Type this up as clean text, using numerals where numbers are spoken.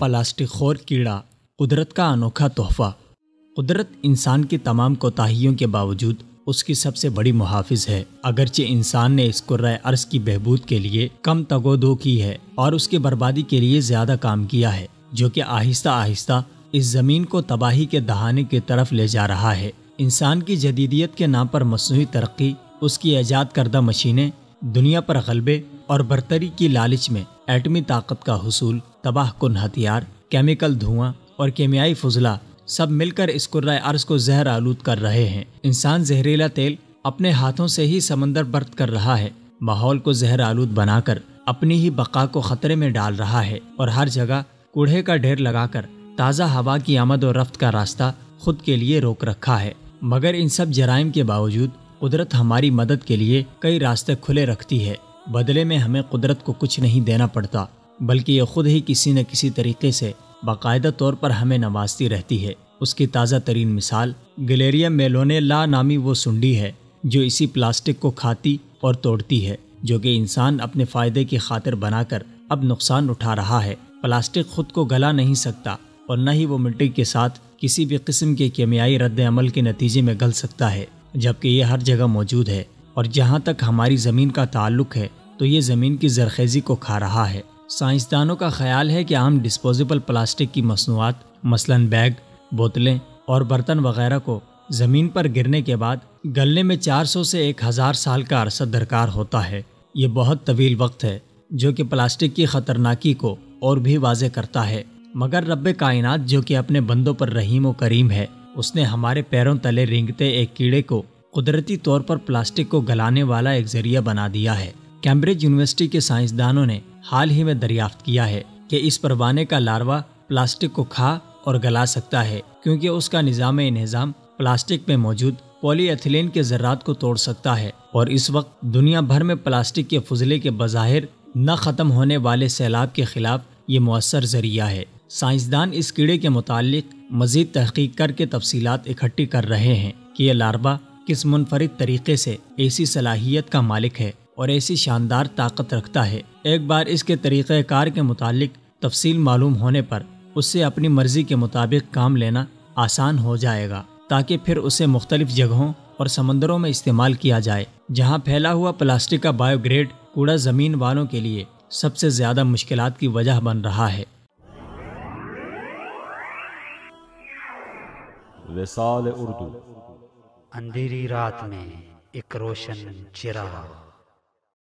Plastic خور کیڑا قدرت کا انوکھا تحفہ۔ قدرت انسان کی تمام کوتاہیوں کے باوجود اس کی سب سے بڑی محافظ ہے۔ اگرچہ انسان نے اس کرۂ ارض کی بہبود کے لیے کم تگ و دو کی ہے اور اس کی بربادی کے لیے زیادہ کام کیا ہے، جو کہ آہستہ آہستہ اس زمین کو تباہی کے دہانے کی طرف لے جا رہا ہے۔ انسان کی جدیدیت کے نام پر مصنوعی ترقی، اس کی ایجاد کردہ مشینیں، دنیا پر غلبے اور برتری کی لالچ میں ایٹمی طاقت کا حصول، تباہ کن ہتھیار، کیمیکل دھواں اور کیمیائی فضلہ سب مل کر اس کرۂ ارض کو زہر آلود کر رہے ہیں۔ انسان زہریلا تیل اپنے ہاتھوں سے ہی سمندر برت کر رہا ہے، ماحول کو زہر آلود بنا کر اپنی ہی بقا کو خطرے میں ڈال رہا ہے اور ہر جگہ کوڑے کا ڈھیر لگا کر تازہ ہوا کی آمد و رفت کا راستہ خود کے لیے روک رکھا ہے۔ مگر ان سب جرائم کے باوجود قدرت ہماری مدد کے لیے کئی راستے کھلے رکھتی ہے۔ بدلے میں ہمیں قدرت کو کچھ نہیں دینا پڑتا، بلکہ یہ خود ہی کسی نہ کسی طریقے سے باقاعدہ طور پر ہمیں نوازتی رہتی ہے۔ اس کی تازہ ترین مثال گلیریا میلونیلا نامی وہ سنڈی ہے جو اسی پلاسٹک کو کھاتی اور توڑتی ہے، جو کہ انسان اپنے فائدے کی خاطر بنا کر اب نقصان اٹھا رہا ہے۔ پلاسٹک خود کو گلا نہیں سکتا اور نہ ہی وہ مٹی کے ساتھ کسی بھی قسم کے کیمیائی رد عمل کے نتیجے میں گل سکتا ہے، جبکہ یہ ہر جگہ موجود ہے اور جہاں تک ہماری زمین کا تعلق ہے تو یہ زمین کی زرخیزی کو کھا رہا ہے۔ سائنسدانوں کا خیال ہے کہ عام ڈسپوزیبل پلاسٹک کی مصنوعات مثلاً بیگ، بوتلیں اور برتن وغیرہ کو زمین پر گرنے کے بعد گلنے میں 400 سے 1000 سال کا عرصہ درکار ہوتا ہے۔ یہ بہت طویل وقت ہے جو کہ پلاسٹک کی خطرناکی کو اور بھی واضح کرتا ہے۔ مگر رب کائنات جو کہ اپنے بندوں پر رحیم و کریم ہے، اس نے ہمارے پیروں تلے رینگتے ایک کیڑے کو قدرتی طور پر پلاسٹک کو گلانے والا ایک ذریعہ بنا دیا ہے۔ کیمبرج یونیورسٹی کے سائنسدانوں نے حال ہی میں دریافت کیا ہے کہ اس پروانے کا لاروا پلاسٹک کو کھا اور گلا سکتا ہے، کیونکہ اس کا نظام انہضام پلاسٹک میں موجود پولی ایتھیلین کے ذرات کو توڑ سکتا ہے، اور اس وقت دنیا بھر میں پلاسٹک کے فضلے کے بظاہر نہ ختم ہونے والے سیلاب کے خلاف یہ مؤثر ذریعہ ہے۔ سائنسدان اس کیڑے کے متعلق مزید تحقیق کر کے تفصیلات اکٹھی کر رہے ہیں کہ یہ لاروا کس منفرد طریقے سے ایسی صلاحیت کا مالک ہے اور ایسی شاندار طاقت رکھتا ہے۔ ایک بار اس کے طریقہ کار کے متعلق تفصیل معلوم ہونے پر اس سے اپنی مرضی کے مطابق کام لینا آسان ہو جائے گا، تاکہ پھر اسے مختلف جگہوں اور سمندروں میں استعمال کیا جائے جہاں پھیلا ہوا پلاسٹک کا بایو گریڈ کوڑا زمین والوں کے لیے سب سے زیادہ مشکلات کی وجہ بن رہا ہے۔ وصال اردو۔ اندھیری رات میں ایک روشن چراغ۔